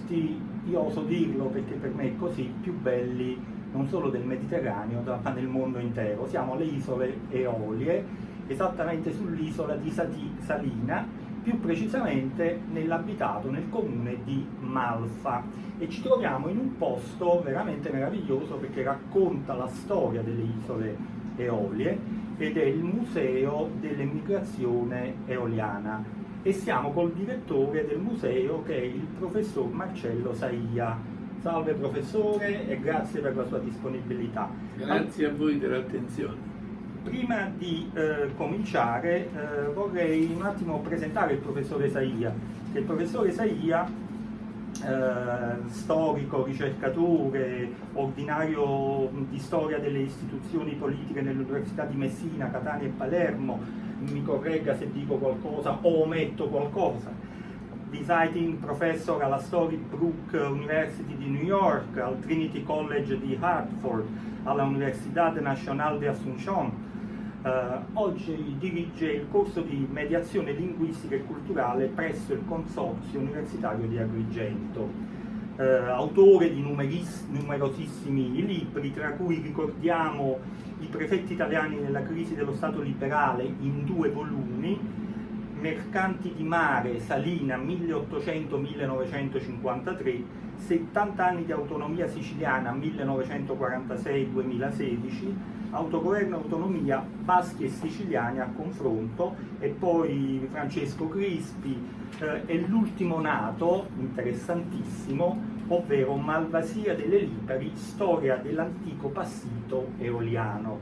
posti, io oso dirlo perché per me è così, più belli non solo del Mediterraneo ma del mondo intero. Siamo alle isole Eolie, esattamente sull'isola di Salina, più precisamente nell'abitato, nel comune di Malfa, e ci troviamo in un posto veramente meraviglioso perché racconta la storia delle isole Eolie ed è il Museo dell'Emigrazione Eoliana, e siamo col direttore del museo, che è il professor Marcello Saia. Salve professore e grazie per la sua disponibilità. Grazie a voi dell'attenzione. Prima di cominciare vorrei un attimo presentare il professore Saia, che il professore Saia, storico, ricercatore, ordinario di storia delle istituzioni politiche nell'Università di Messina, Catania e Palermo, mi corregga se dico qualcosa o ometto qualcosa, visiting professor alla Storybrooke University di New York, al Trinity College di Hartford, alla Universidad Nacional de Asunción. Oggi dirige il corso di mediazione linguistica e culturale presso il Consorzio Universitario di Agrigento. Autore di numerosissimi libri, tra cui ricordiamo I prefetti italiani nella crisi dello Stato liberale in 2 volumi, Mercanti di mare, Salina 1800-1953, 70 anni di autonomia siciliana 1946-2016, Autogoverno e autonomia baschi e siciliani a confronto, e poi Francesco Crispi, e l'ultimo nato, interessantissimo, ovvero Malvasia delle Lipari, storia dell'antico passito eoliano.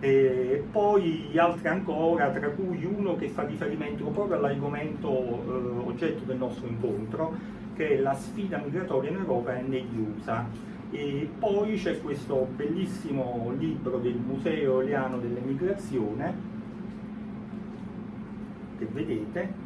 E poi altri ancora, tra cui uno che fa riferimento proprio all'argomento oggetto del nostro incontro, che è la sfida migratoria in Europa e negli USA. E poi c'è questo bellissimo libro del Museo Eoliano dell'Emigrazione che vedete,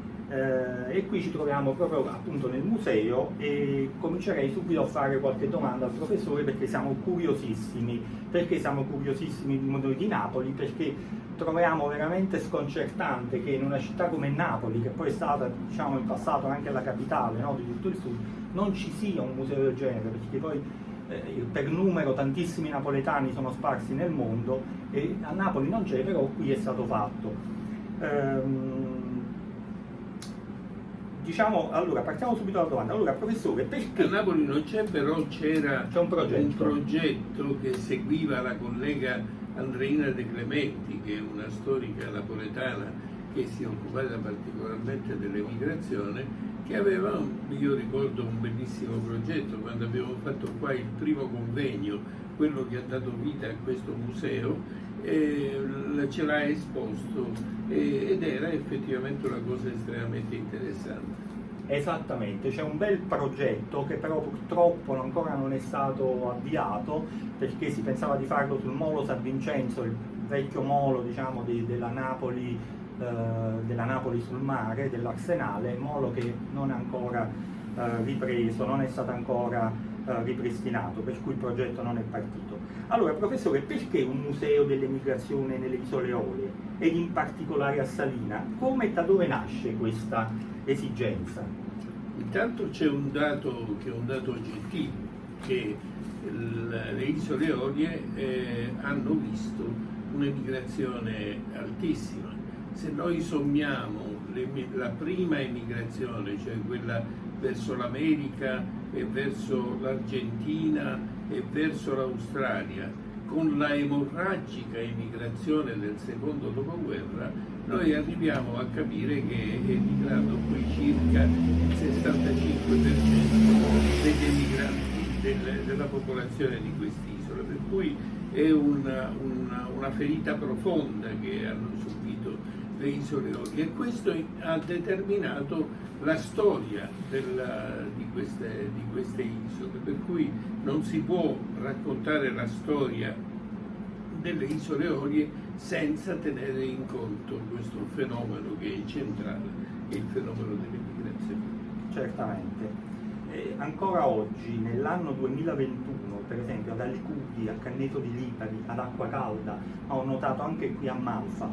e qui ci troviamo proprio appunto nel museo, e comincerei subito a fare qualche domanda al professore perché siamo curiosissimi. Perché siamo curiosissimi noi di Napoli? Perché troviamo veramente sconcertante che in una città come Napoli, che poi è stata, diciamo, in passato anche la capitale, no, di tutto il sud, non ci sia un museo del genere, perché poi per numero tantissimi napoletani sono sparsi nel mondo e a Napoli non c'è, però qui è stato fatto. Diciamo, allora partiamo subito dalla domanda. Allora professore, perché a Napoli non c'è, però c'era un progetto che seguiva la collega Andreina De Clementi, che è una storica napoletana che si è occupata particolarmente dell'emigrazione, che aveva, io ricordo, un bellissimo progetto quando abbiamo fatto qua il primo convegno, quello che ha dato vita a questo museo, ce l'ha esposto ed era effettivamente una cosa estremamente interessante. Esattamente, c'è un bel progetto che però purtroppo ancora non è stato avviato, perché si pensava di farlo sul molo San Vincenzo, il vecchio molo, diciamo, della Napoli sul mare, dell'Arsenale, molo che non è ancora ripreso, non è stato ancora ripristinato, per cui il progetto non è partito. Allora professore, perché un museo dell'emigrazione nelle isole Eolie ed in particolare a Salina? Come e da dove nasce questa esigenza? Intanto c'è un dato che è un dato oggettivo, che le isole Eolie hanno visto un'emigrazione altissima. Se noi sommiamo la prima emigrazione, cioè quella verso l'America e verso l'Argentina e verso l'Australia, con la emorragica emigrazione del secondo dopoguerra, noi arriviamo a capire che è emigrato qui circa il 65% degli emigranti della popolazione di quest'isola, per cui è una ferita profonda che hanno subito le isole Eolie, e questo ha determinato la storia di queste isole, per cui non si può raccontare la storia delle isole Eolie senza tenere in conto questo fenomeno che è centrale, che è il fenomeno dell'immigrazione. Certamente. Ancora oggi, nell'anno 2021, per esempio ad Alcudi, a Canneto di Lipari, ad Acqua Calda, ma ho notato anche qui a Malfa,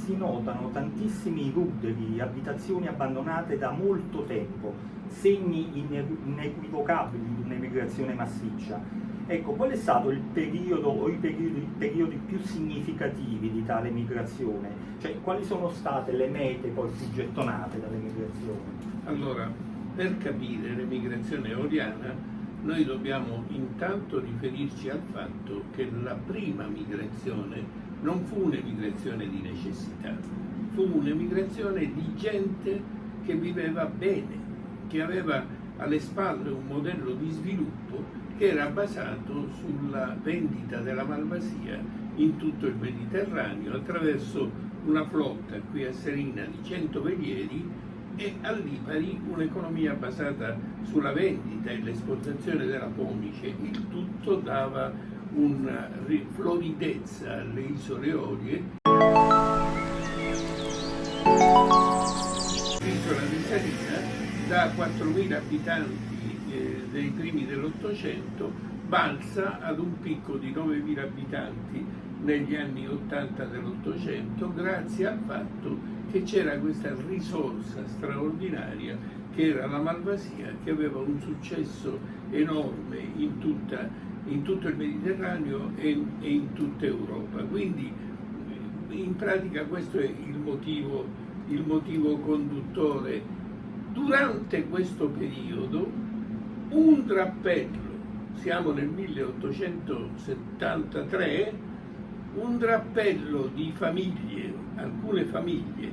si notano tantissimi ruderi, abitazioni abbandonate da molto tempo, segni inequivocabili di un'emigrazione massiccia. Ecco, qual è stato il periodo o i periodi più significativi di tale migrazione? Cioè, quali sono state le mete poi più gettonate dall'emigrazione? Allora, per capire l'emigrazione eoliana, noi dobbiamo intanto riferirci al fatto che la prima migrazione non fu un'emigrazione di necessità, fu un'emigrazione di gente che viveva bene, che aveva alle spalle un modello di sviluppo che era basato sulla vendita della malvasia in tutto il Mediterraneo attraverso una flotta qui a Serina di 100 velieri e a Lipari un'economia basata sulla vendita e l'esportazione della pomice. Il tutto dava una floridezza alle isole Eolie. L'isola di Sarina, da 4.000 abitanti dei primi dell'Ottocento, balza ad un picco di 9.000 abitanti negli anni 80 dell'Ottocento, grazie al fatto che c'era questa risorsa straordinaria che era la malvasia, che aveva un successo enorme in tutto il Mediterraneo e in tutta Europa. Quindi in pratica questo è il motivo conduttore. Durante questo periodo un drappello, siamo nel 1873, un drappello di famiglie, alcune famiglie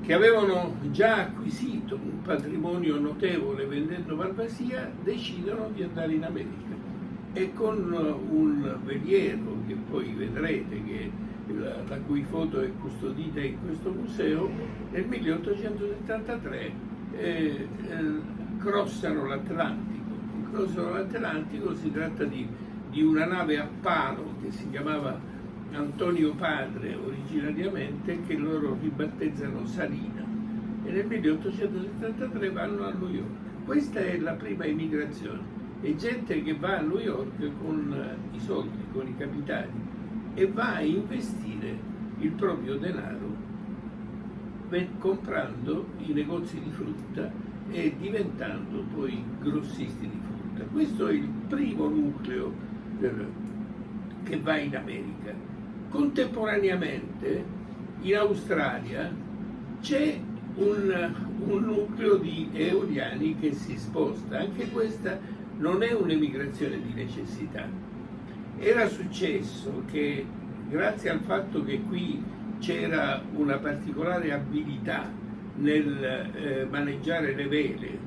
che avevano già acquisito un patrimonio notevole vendendo malvasia, decidono di andare in America e con un veliero che poi vedrete, la cui foto è custodita in questo museo, nel 1873 crossano l'Atlantico. Si tratta di una nave a palo che si chiamava Antonio Padre originariamente, che loro ribattezzano Salina, e nel 1873 vanno a New York. Questa è la prima emigrazione, è gente che va a New York con i soldi, con i capitali, e va a investire il proprio denaro comprando i negozi di frutta e diventando poi grossisti di frutta. Questo è il primo nucleo che va in America. Contemporaneamente in Australia c'è un nucleo di eoliani che si sposta. Anche questa non è un'emigrazione di necessità. Era successo che, grazie al fatto che qui c'era una particolare abilità nel maneggiare le vele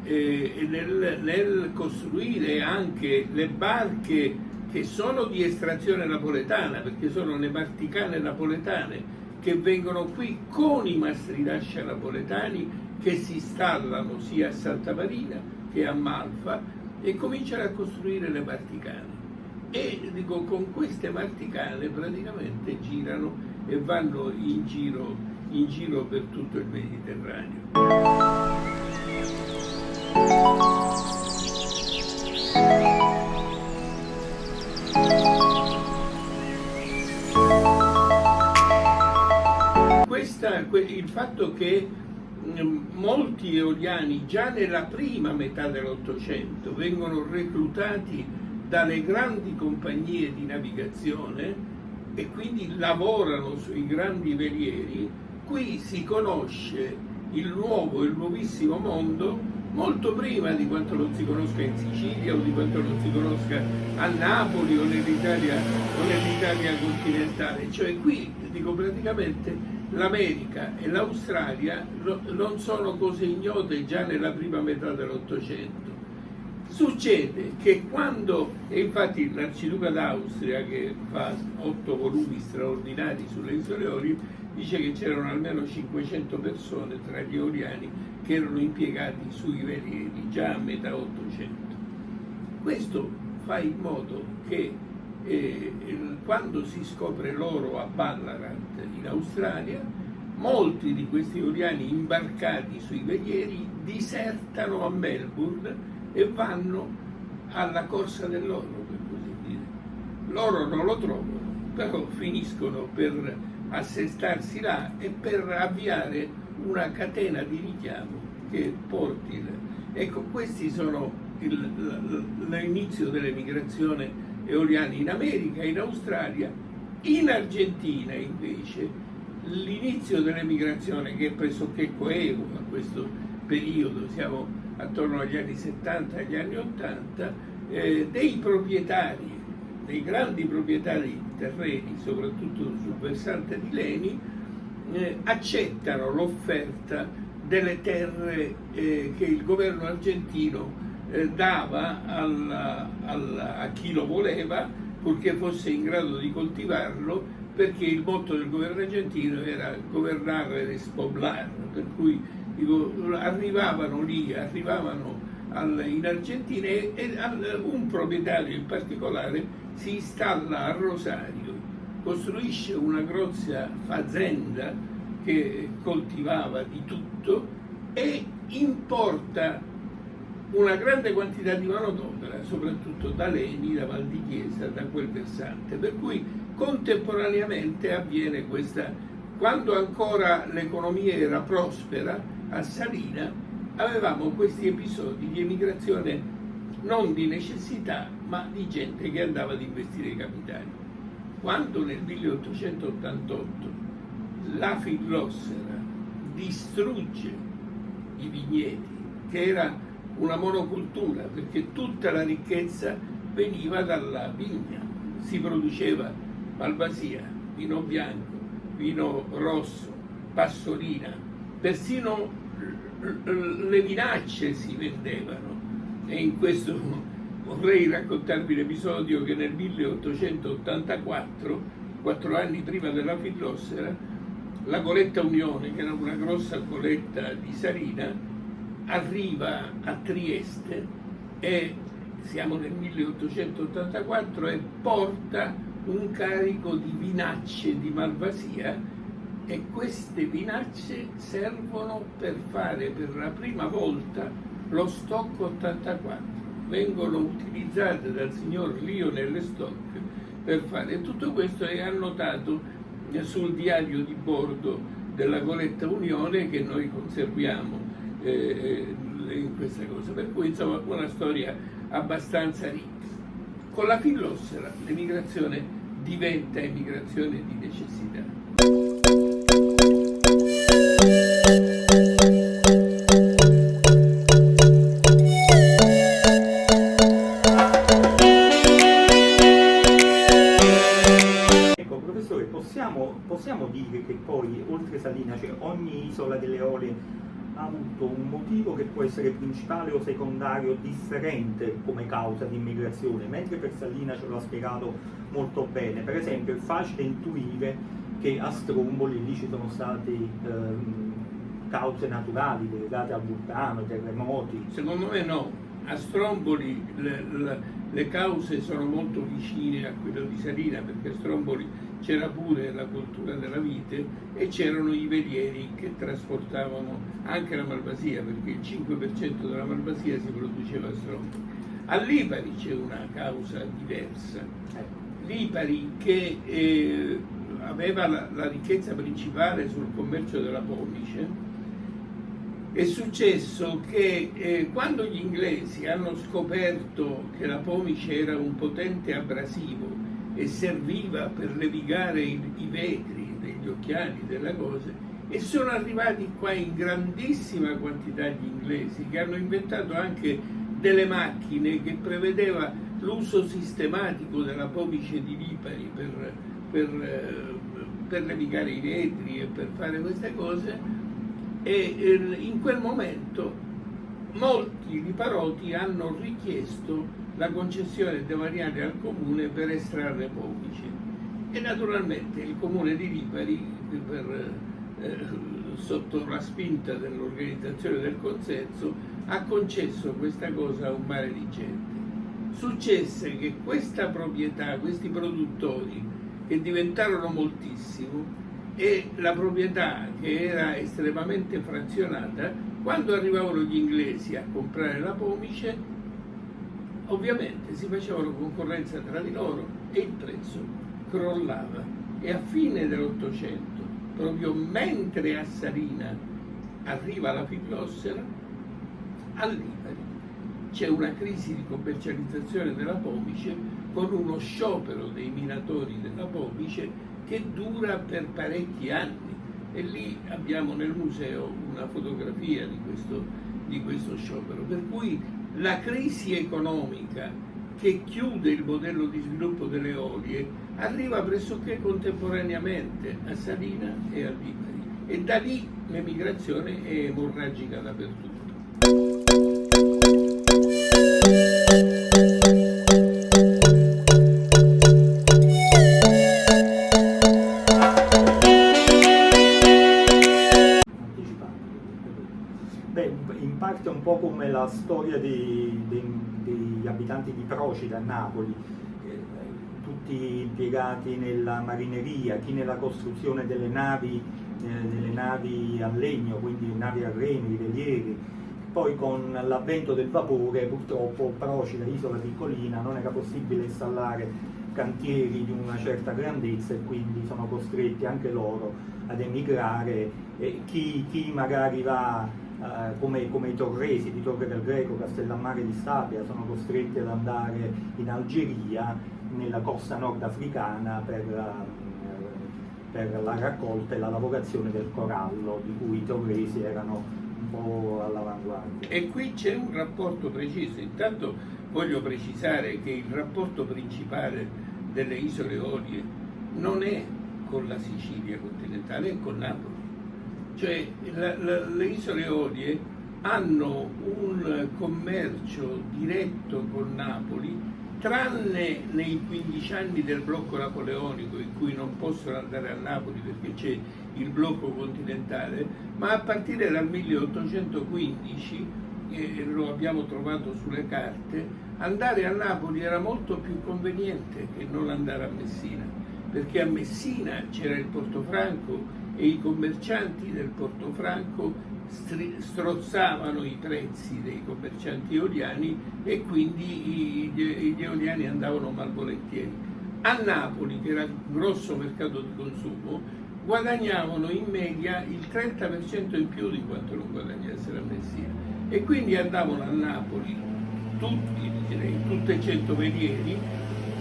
e nel costruire anche le barche che sono di estrazione napoletana, perché sono le marticane napoletane che vengono qui con i mastri d'ascia napoletani che si installano sia a Santa Marina che a Malfa e cominciano a costruire le marticane. E con queste marticane praticamente girano e vanno in giro per tutto il Mediterraneo. Il fatto che molti eoliani già nella prima metà dell'Ottocento vengono reclutati dalle grandi compagnie di navigazione e quindi lavorano sui grandi velieri, qui si conosce il nuovissimo mondo molto prima di quanto non si conosca in Sicilia o di quanto non si conosca a Napoli o nell'Italia continentale. Cioè qui, praticamente l'America e l'Australia non sono cose ignote già nella prima metà dell'Ottocento. Succede che e infatti l'Arciduca d'Austria, che fa 8 volumi straordinari sulle isole Eolie, dice che c'erano almeno 500 persone tra gli eoliani che erano impiegati sui velieri già a metà Ottocento. Questo fa in modo che quando si scopre l'oro a Ballarat in Australia, molti di questi eoliani imbarcati sui velieri disertano a Melbourne e vanno alla corsa dell'oro, per così dire. L'oro non lo trovano, però finiscono per assestarsi là e per avviare una catena di richiamo che porti. Ecco, questi sono l'inizio dell'emigrazione eoliana in America, in Australia. In Argentina invece l'inizio dell'emigrazione, che è pressoché coevo a questo periodo, siamo attorno agli anni 70 agli anni 80, dei proprietari, dei grandi proprietari di terreni, soprattutto sul versante di Leni, accettano l'offerta delle terre che il governo argentino dava a chi lo voleva, purché fosse in grado di coltivarlo, perché il motto del governo argentino era governare e despoblar, per cui arrivavano in Argentina e un proprietario in particolare si installa a Rosario, costruisce una grossa fazenda che coltivava di tutto e importa una grande quantità di manodopera, soprattutto da Leni, da Val di Chiesa, da quel versante. Per cui contemporaneamente avviene questa, quando ancora l'economia era prospera a Salina, avevamo questi episodi di emigrazione non di necessità, ma di gente che andava ad investire i capitali. Quando nel 1888 la Fillossera distrugge i vigneti, che era una monocultura, perché tutta la ricchezza veniva dalla vigna, si produceva malvasia, vino bianco, vino rosso, passolina, persino le vinacce si vendevano. E in questo vorrei raccontarvi l'episodio che nel 1884, 4 anni prima della Fillossera, la Goletta Unione, che era una grossa goletta di Salina, arriva a Trieste, e siamo nel 1884, e porta un carico di vinacce di malvasia, e queste vinacce servono per fare per la prima volta lo stock 84. Vengono utilizzate dal signor Lionel Stock per fare tutto questo, e annotato sul diario di bordo della Goletta Unione, che noi conserviamo in questa cosa. Per cui insomma una storia abbastanza ricca. Con la Fillossera l'emigrazione diventa emigrazione di necessità. Ecco, professore, possiamo dire che poi oltre Salina, cioè ogni isola delle Eolie ha avuto un motivo che può essere principale o secondario differente come causa di immigrazione, mentre per Salina ce l'ha spiegato molto bene. Per esempio è facile intuire che a Stromboli lì ci sono state cause naturali legate al vulcano, terremoti. Secondo me no, a Stromboli le cause sono molto vicine a quelle di Salina, perché a Stromboli c'era pure la coltura della vite e c'erano i velieri che trasportavano anche la malvasia, perché il 5% della malvasia si produceva a Stromboli. A Lipari c'è una causa diversa. Lipari, che aveva la ricchezza principale sul commercio della pomice, è successo che quando gli inglesi hanno scoperto che la pomice era un potente abrasivo e serviva per levigare i vetri degli occhiali, delle cose, e sono arrivati qua in grandissima quantità gli inglesi, che hanno inventato anche delle macchine che prevedeva l'uso sistematico della pomice di Lipari per levigare i vetri e per fare queste cose. E in quel momento molti liparoti hanno richiesto la concessione demaniale al comune per estrarre pomice, e naturalmente il comune di Lipari, sotto la spinta dell'organizzazione del consenso, ha concesso questa cosa a un mare di gente. Successe che questa proprietà, questi produttori, che diventarono moltissimo, e la proprietà, che era estremamente frazionata, quando arrivavano gli inglesi a comprare la pomice, ovviamente si facevano concorrenza tra di loro e il prezzo crollava. E a fine dell'Ottocento, proprio mentre a Salina arriva la fillossera, a Lipari c'è una crisi di commercializzazione della pomice con uno sciopero dei minatori della pomice che dura per parecchi anni. E lì abbiamo nel museo una fotografia di questo sciopero. Per cui la crisi economica che chiude il modello di sviluppo delle olie arriva pressoché contemporaneamente a Salina e a Lipari. E da lì l'emigrazione è emorragica dappertutto. Beh, in parte è un po' come la storia degli abitanti di Procida a Napoli, tutti impiegati nella marineria, chi nella costruzione delle navi a legno, quindi navi a remi, velieri. Poi con l'avvento del vapore purtroppo Procida, isola piccolina, non era possibile installare cantieri di una certa grandezza e quindi sono costretti anche loro ad emigrare. Chi magari va come i torresi di Torre del Greco, Castellammare di Stabia, sono costretti ad andare in Algeria, nella costa nordafricana, per la raccolta e la lavorazione del corallo, di cui i torresi erano un po' all'avanguardia. E qui c'è un rapporto preciso. Intanto voglio precisare che il rapporto principale delle isole Olie non è con la Sicilia continentale, è con Napoli. Cioè le isole Olie hanno un commercio diretto con Napoli, tranne nei 15 anni del blocco napoleonico, in cui non possono andare a Napoli perché c'è il blocco continentale, ma a partire dal 1815, lo abbiamo trovato sulle carte, andare a Napoli era molto più conveniente che non andare a Messina, perché a Messina c'era il Portofranco e i commercianti del Portofranco strozzavano i prezzi dei commercianti eoliani e quindi gli eoliani andavano malvolentieri. A Napoli, che era un grosso mercato di consumo, guadagnavano in media il 30% in più di quanto non guadagnassero a Messina, e quindi andavano a Napoli tutti, direi, tutte 100 velieri,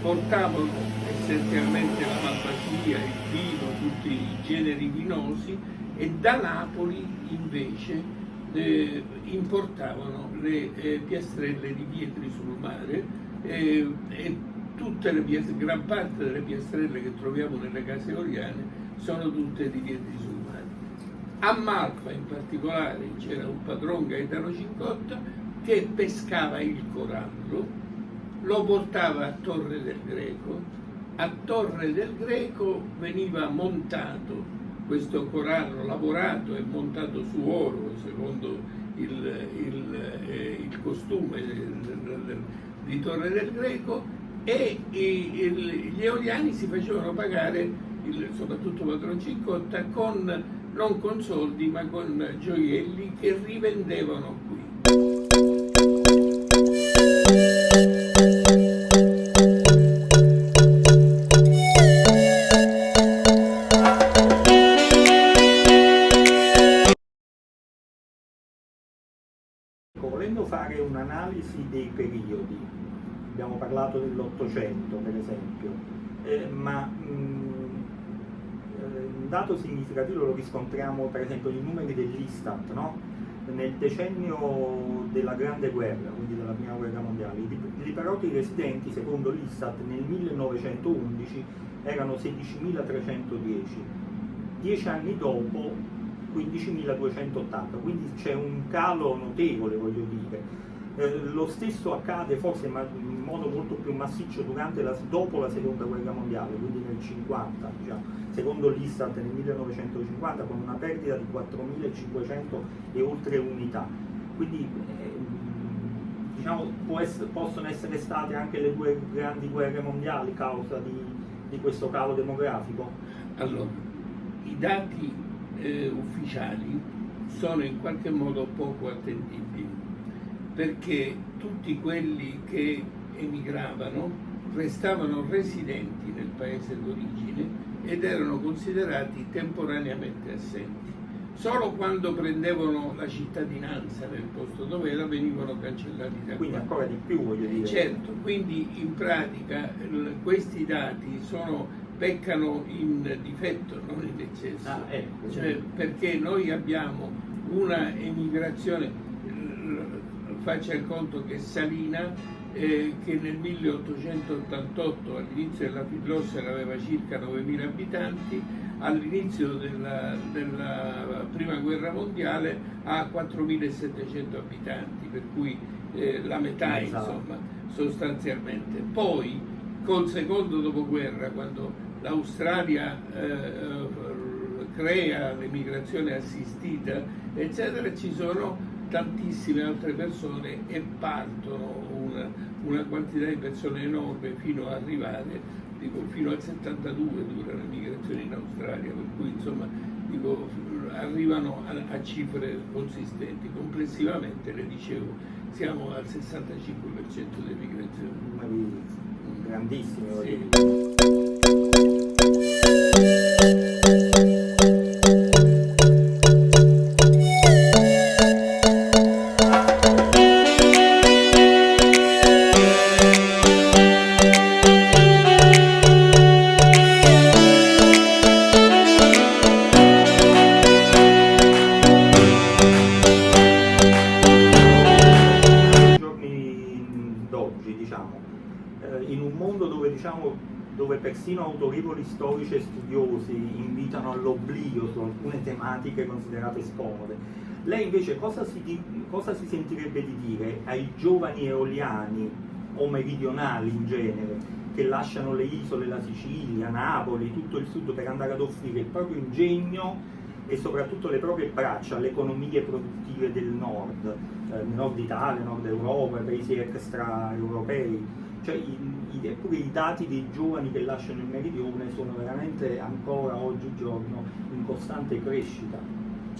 portavano essenzialmente la malvasia, il vino, tutti i generi vinosi, e da Napoli invece importavano le piastrelle di Vietri sul Mare, e tutte gran parte delle piastrelle che troviamo nelle case eoliane sono tutte di Vietri sul Mare. A Malfa in particolare c'era un padron, Gaetano Cincotta, che pescava il corallo, lo portava a Torre del Greco. A Torre del Greco veniva montato questo corallo, lavorato e montato su oro secondo il costume di Torre del Greco, e gli eoliani si facevano pagare, soprattutto padron Cincotta, non con soldi ma con gioielli che rivendevano qui. Volendo fare un'analisi dei periodi, abbiamo parlato dell'Ottocento per esempio, ma un dato significativo lo riscontriamo per esempio nei numeri dell'Istat, no? Nel decennio della Grande Guerra, quindi della Prima Guerra Mondiale, i liparoti residenti, secondo l'Istat, nel 1911 erano 16.310, 10 anni dopo 15.280, quindi c'è un calo notevole, voglio dire. Lo stesso accade forse in modo molto più massiccio dopo la Seconda Guerra Mondiale, quindi nel 50, diciamo, secondo l'Istat nel 1950, con una perdita di 4.500 e oltre unità. Quindi diciamo, possono essere state anche le due grandi guerre mondiali causa di questo calo demografico? Allora, i dati ufficiali sono in qualche modo poco attendibili, perché tutti quelli che emigravano restavano residenti nel paese d'origine ed erano considerati temporaneamente assenti. Solo quando prendevano la cittadinanza nel posto dove era venivano cancellati da Quindi qua. ancora di più, voglio dire. Certo, quindi in pratica questi dati peccano in difetto, non in eccesso. Ecco. Cioè, perché noi abbiamo una emigrazione, faccia il conto che Salina, che nel 1888 all'inizio della Fidlossera aveva circa 9.000 abitanti, all'inizio della prima guerra mondiale ha 4.700 abitanti, per cui la metà, insomma, sostanzialmente. Poi col secondo dopoguerra, quando l'Australia crea l'emigrazione assistita, eccetera, ci sono tantissime altre persone e partono una quantità di persone enorme fino ad arrivare, fino al 72 dura l'emigrazione in Australia, per cui insomma arrivano a cifre consistenti. Complessivamente, le dicevo, siamo al 65% dell'emigrazione. Grandissimo. Sì. In un mondo dove persino autorevoli storici e studiosi invitano all'oblio su alcune tematiche considerate scomode, lei invece cosa si sentirebbe di dire ai giovani eoliani o meridionali in genere che lasciano le isole, la Sicilia, Napoli, tutto il sud per andare ad offrire il proprio ingegno e soprattutto le proprie braccia alle economie produttive del nord Italia, nord Europa, paesi extraeuropei? Cioè, eppure i dati dei giovani che lasciano il meridione sono veramente ancora oggigiorno in costante crescita.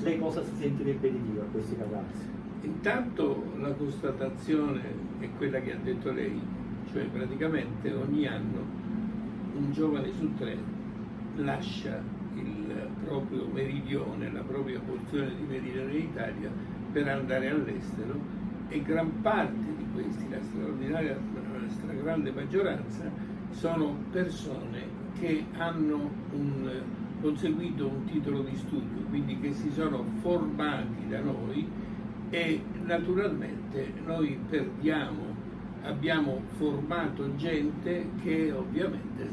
Lei cosa si sentirebbe di dire a questi ragazzi? Intanto la constatazione è quella che ha detto lei, cioè praticamente ogni anno un giovane su tre lascia il proprio meridione, la propria porzione di meridione d'Italia per andare all'estero, e gran parte di questi, la stragrande maggioranza, sono persone che hanno conseguito un titolo di studio, quindi che si sono formati da noi, e naturalmente noi abbiamo formato gente che ovviamente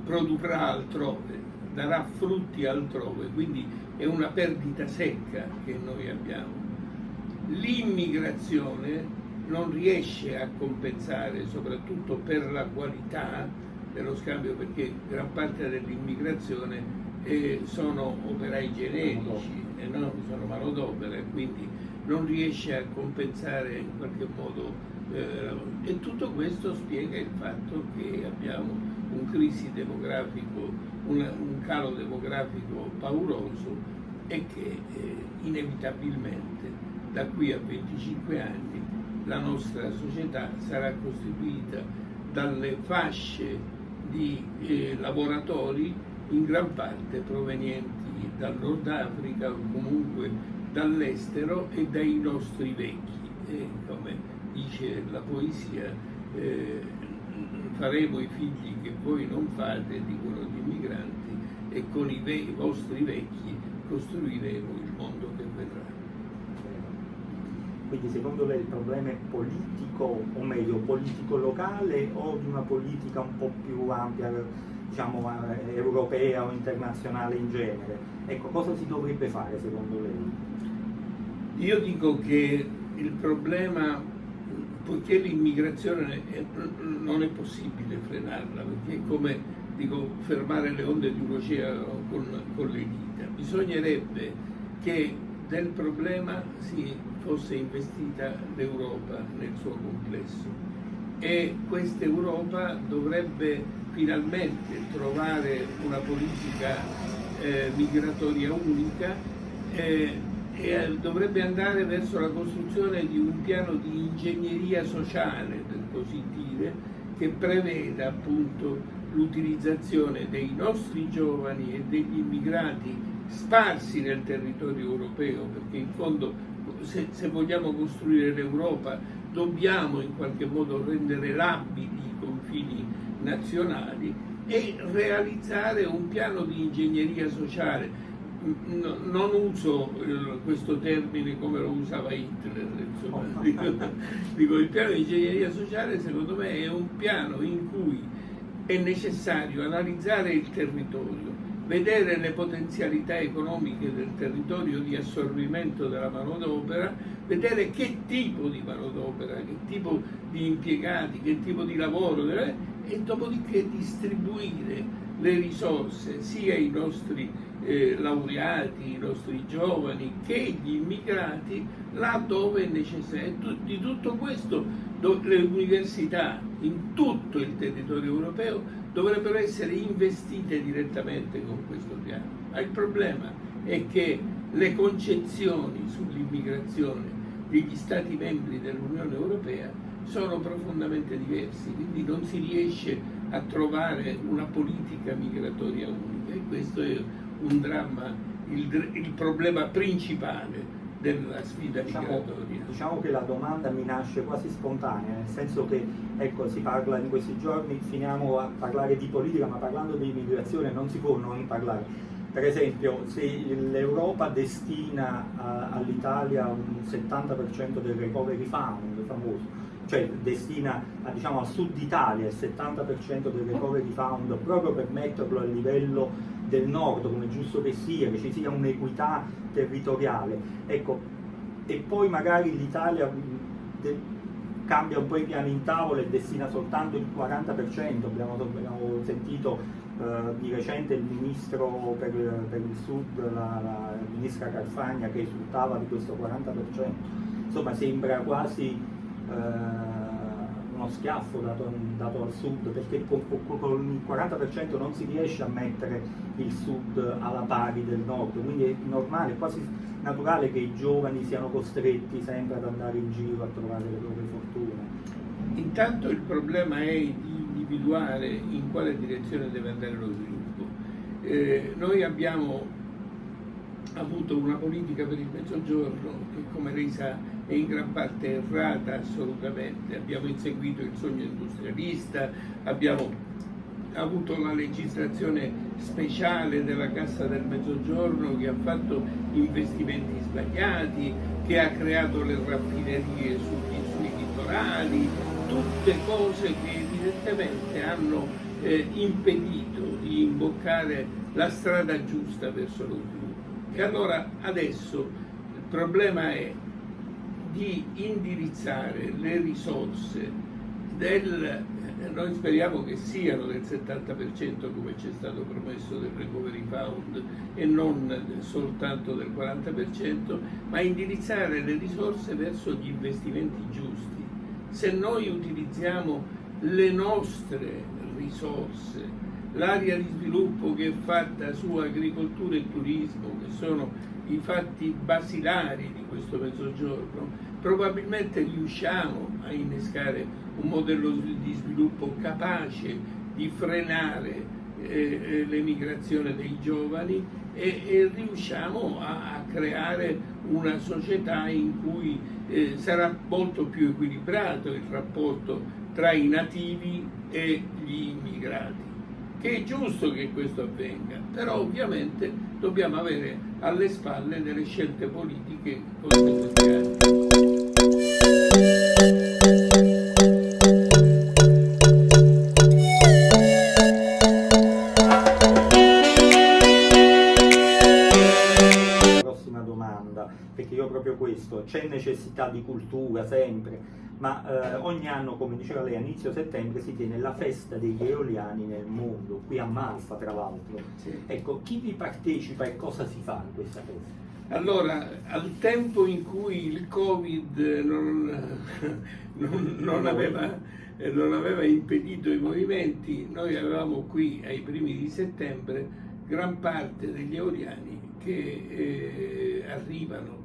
produrrà altrove, darà frutti altrove, quindi è una perdita secca che noi abbiamo. L'immigrazione non riesce a compensare, soprattutto per la qualità dello scambio, perché gran parte dell'immigrazione sono operai generici, sono manodopera, quindi non riesce a compensare in qualche modo e tutto questo spiega il fatto che abbiamo un calo demografico pauroso, e che inevitabilmente da qui a 25 anni la nostra società sarà costituita dalle fasce di lavoratori in gran parte provenienti dal Nord Africa o comunque dall'estero e dai nostri vecchi. Come dice la poesia, faremo i figli che voi non fate, dicono gli immigranti, e con i vostri vecchi costruiremo il mondo che verrà. Quindi secondo lei il problema è politico, o meglio politico locale, o di una politica un po' più ampia, diciamo europea o internazionale in genere? Ecco, cosa si dovrebbe fare secondo lei? Io dico che il problema, poiché l'immigrazione non è possibile frenarla, perché è come fermare le onde di un oceano con le dita, bisognerebbe che del problema si fosse investita l'Europa nel suo complesso, e questa Europa dovrebbe finalmente trovare una politica migratoria unica e dovrebbe andare verso la costruzione di un piano di ingegneria sociale, per così dire, che preveda appunto l'utilizzazione dei nostri giovani e degli immigrati sparsi nel territorio europeo, perché in fondo se vogliamo costruire l'Europa dobbiamo in qualche modo rendere labili i confini nazionali e realizzare un piano di ingegneria sociale. Non uso questo termine come lo usava Hitler, insomma. Dico, il piano di ingegneria sociale secondo me è un piano in cui è necessario analizzare il territorio, vedere le potenzialità economiche del territorio di assorbimento della manodopera, vedere che tipo di manodopera, che tipo di impiegati, che tipo di lavoro, e dopodiché distribuire le risorse sia ai nostri laureati, i nostri giovani, che gli immigrati là dove è necessario. Di tutto questo le università in tutto il territorio europeo dovrebbero essere investite direttamente con questo piano. Ma il problema è che le concezioni sull'immigrazione degli Stati membri dell'Unione Europea sono profondamente diversi, quindi non si riesce a trovare una politica migratoria unica, e questo è un dramma, il problema principale della sfida migratoria. Diciamo che la domanda mi nasce quasi spontanea, nel senso che ecco, si parla in questi giorni, finiamo a parlare di politica, ma parlando di immigrazione non si può non parlare. Per esempio, se l'Europa destina all'Italia un 70% del recovery fund famoso, cioè destina diciamo, al sud Italia il 70% del recovery fund proprio per metterlo a livello del nord, come è giusto che ci sia un'equità territoriale, ecco, e poi magari l'Italia cambia un po' i piani in tavola e destina soltanto il 40%, abbiamo sentito di recente il ministro per il sud, la ministra Carfagna, che esultava di questo 40%, insomma sembra quasi uno schiaffo dato al sud, perché con il 40% non si riesce a mettere il sud alla pari del nord, quindi è normale, è quasi naturale che i giovani siano costretti sempre ad andare in giro a trovare le proprie fortune. Intanto il problema è di individuare in quale direzione deve andare lo sviluppo. Noi abbiamo avuto una politica per il Mezzogiorno che, come lei sa, è in gran parte errata assolutamente. Abbiamo inseguito il sogno industrialista, abbiamo avuto la legislazione speciale della Cassa del Mezzogiorno che ha fatto investimenti sbagliati, che ha creato le raffinerie sui litorali, tutte cose che evidentemente hanno impedito di imboccare la strada giusta verso lo sviluppo. E allora adesso il problema è di indirizzare le risorse noi speriamo che siano del 70% come ci è stato promesso del Recovery Fund e non soltanto del 40%, ma indirizzare le risorse verso gli investimenti giusti. Se noi utilizziamo le nostre risorse, l'area di sviluppo che è fatta su agricoltura e turismo, che sono i fatti basilari di questo Mezzogiorno, probabilmente riusciamo a innescare un modello di sviluppo capace di frenare l'emigrazione dei giovani e riusciamo a creare una società in cui sarà molto più equilibrato il rapporto tra i nativi e gli immigrati. Che è giusto che questo avvenga, però ovviamente dobbiamo avere alle spalle delle scelte politiche conseguenziali. Prossima domanda, perché io proprio questo, c'è necessità di cultura sempre, ma ogni anno, come diceva lei, a inizio settembre si tiene la festa degli eoliani nel mondo, qui a Malta tra l'altro. Sì. Ecco, chi vi partecipa e cosa si fa in questa festa? Allora, al tempo in cui il Covid non aveva impedito i movimenti, noi avevamo qui ai primi di settembre gran parte degli eoliani che arrivano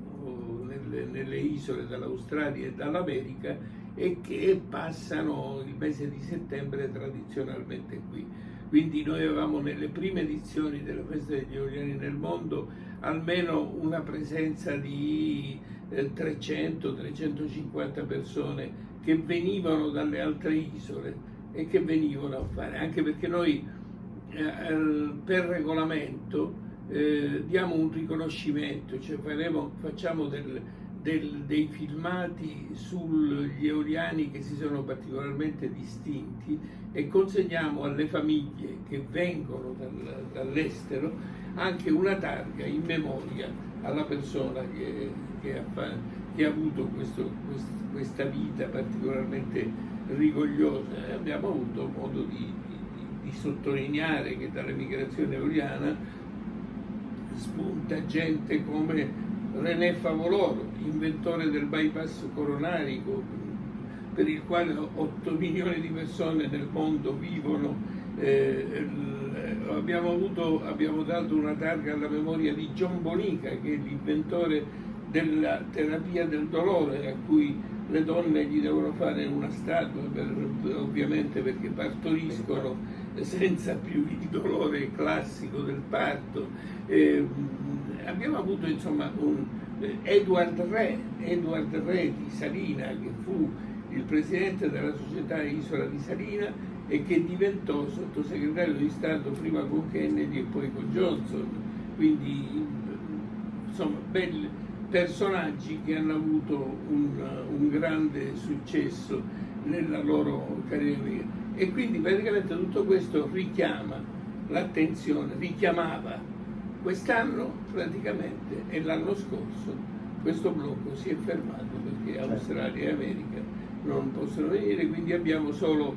nelle isole dall'Australia e dall'America e che passano il mese di settembre tradizionalmente qui. Quindi noi avevamo nelle prime edizioni della Festa degli Eoliani nel mondo almeno una presenza di 300-350 persone che venivano dalle altre isole e che venivano a fare, anche perché noi per regolamento diamo un riconoscimento, cioè facciamo dei filmati sugli eoliani che si sono particolarmente distinti e consegniamo alle famiglie che vengono dall'estero anche una targa in memoria alla persona che ha avuto questa vita particolarmente rigogliosa. Abbiamo avuto modo di sottolineare che dall'emigrazione eoliana spunta gente come René Favoloro, inventore del bypass coronarico, per il quale 8 milioni di persone nel mondo vivono. Abbiamo dato una targa alla memoria di John Bonica, che è l'inventore della terapia del dolore, a cui le donne gli devono fare una statua, ovviamente perché partoriscono senza più il dolore classico del parto. Abbiamo avuto insomma Edward Re di Salina, che fu il presidente della società Isola di Salina e che diventò sottosegretario di Stato prima con Kennedy e poi con Johnson. Quindi insomma belli personaggi che hanno avuto un grande successo nella loro carriera. E quindi praticamente tutto questo richiamava quest'anno praticamente e l'anno scorso questo blocco si è fermato perché Australia e America non possono venire, quindi abbiamo solo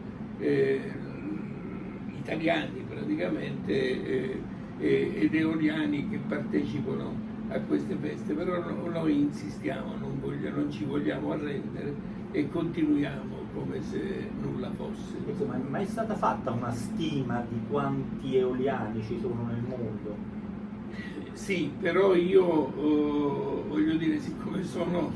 italiani praticamente ed eoliani che partecipano a queste feste, però noi insistiamo, non ci vogliamo arrendere e continuiamo come se nulla fosse. Insomma, è mai stata fatta una stima di quanti eoliani ci sono nel mondo? Sì, però io voglio dire, siccome sono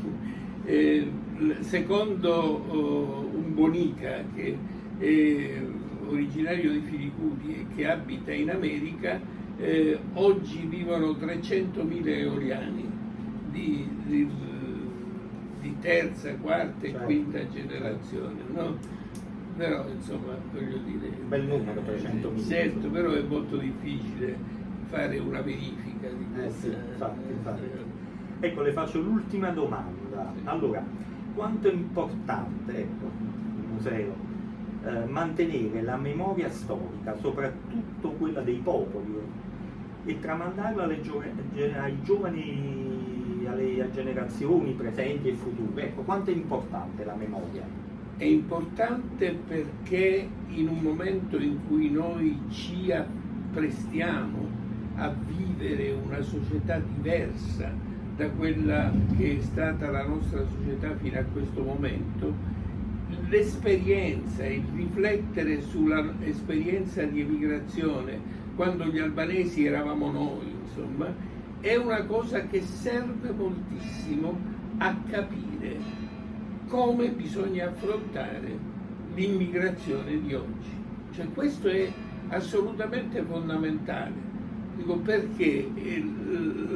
secondo un Bonica che è originario di Filicudi e che abita in America, oggi vivono 300.000 eoliani di terza, quarta e quinta generazione, no? Però insomma voglio dire, un bel numero, 300.000. Certo, però è molto difficile fare una verifica di questo. Sì, infatti. Ecco, le faccio l'ultima domanda. Allora, quanto è importante, ecco, il museo, mantenere la memoria storica, soprattutto quella dei popoli, e tramandarla ai giovani, alle generazioni presenti e future? Ecco, quanto è importante la memoria? È importante perché in un momento in cui noi ci apprestiamo a vivere una società diversa da quella che è stata la nostra società fino a questo momento, l'esperienza, il riflettere sulla esperienza di emigrazione quando gli albanesi eravamo noi, insomma, è una cosa che serve moltissimo a capire come bisogna affrontare l'immigrazione di oggi. Cioè questo è assolutamente fondamentale. Dico perché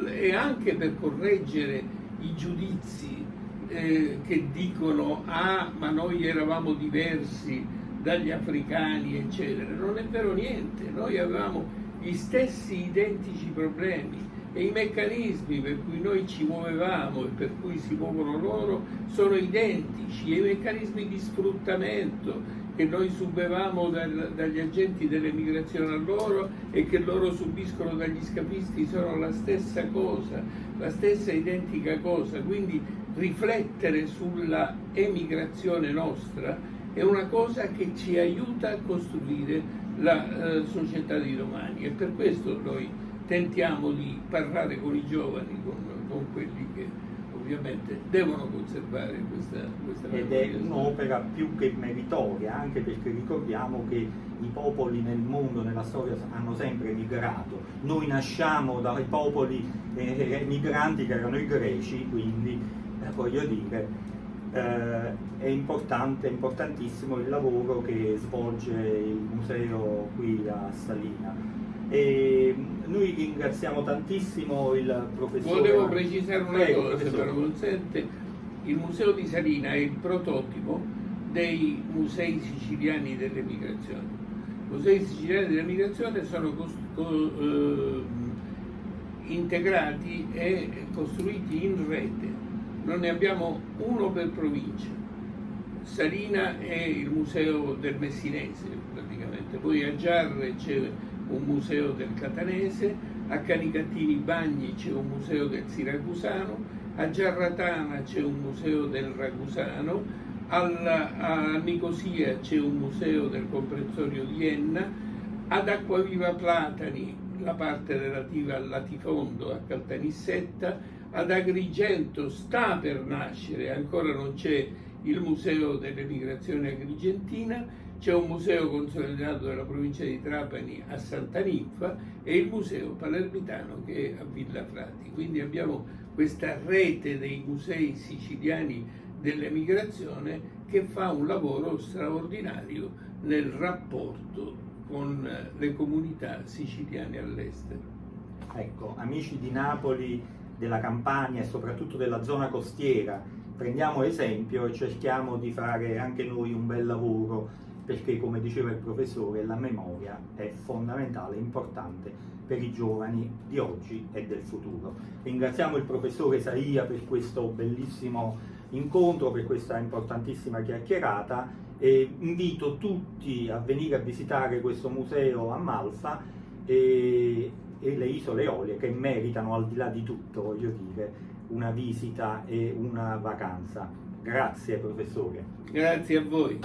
è anche per correggere i giudizi che dicono ma noi eravamo diversi dagli africani eccetera. Non è vero niente, noi avevamo gli stessi identici problemi e i meccanismi per cui noi ci muovevamo e per cui si muovono loro sono identici, e i meccanismi di sfruttamento che noi subivamo dagli agenti dell'emigrazione a loro e che loro subiscono dagli scafisti sono la stessa cosa, la stessa identica cosa. Quindi riflettere sulla emigrazione nostra è una cosa che ci aiuta a costruire la società di domani, e per questo noi tentiamo di parlare con i giovani, con quelli che ovviamente devono conservare questa ed è un'opera più che meritoria, anche perché ricordiamo che i popoli nel mondo, nella storia, hanno sempre migrato. Noi nasciamo dai popoli migranti che erano i greci, quindi voglio dire, è importante, importantissimo il lavoro che svolge il museo qui a Salina. E noi ringraziamo tantissimo il professore. Volevo precisare una Prego, cosa, se me lo consente. Il Museo di Salina è il prototipo dei musei siciliani dell'emigrazione. I musei siciliani dell'emigrazione sono integrati e costruiti in rete. Non ne abbiamo uno per provincia. Salina è il museo del messinese praticamente, poi a Giarre c'è un museo del catanese, a Canicattini Bagni c'è un museo del siracusano, a Giarratana c'è un museo del ragusano, a Nicosia c'è un museo del comprensorio di Enna, ad Acquaviva Platani la parte relativa al latifondo a Caltanissetta, ad Agrigento sta per nascere, ancora non c'è il museo dell'emigrazione agrigentina, c'è un museo consolidato della provincia di Trapani a Santa Ninfa e il museo palermitano che è a Villa Frati. Quindi abbiamo questa rete dei musei siciliani dell'emigrazione che fa un lavoro straordinario nel rapporto con le comunità siciliane all'estero. Ecco, amici di Napoli, della Campania e soprattutto della zona costiera, prendiamo esempio e cerchiamo di fare anche noi un bel lavoro, perché come diceva il professore la memoria è fondamentale, importante per i giovani di oggi e del futuro. Ringraziamo il professore Saia per questo bellissimo incontro, per questa importantissima chiacchierata, e invito tutti a venire a visitare questo museo a Malfa e le isole Eolie, che meritano, al di là di tutto, voglio dire, una visita e una vacanza. Grazie professore. Grazie a voi.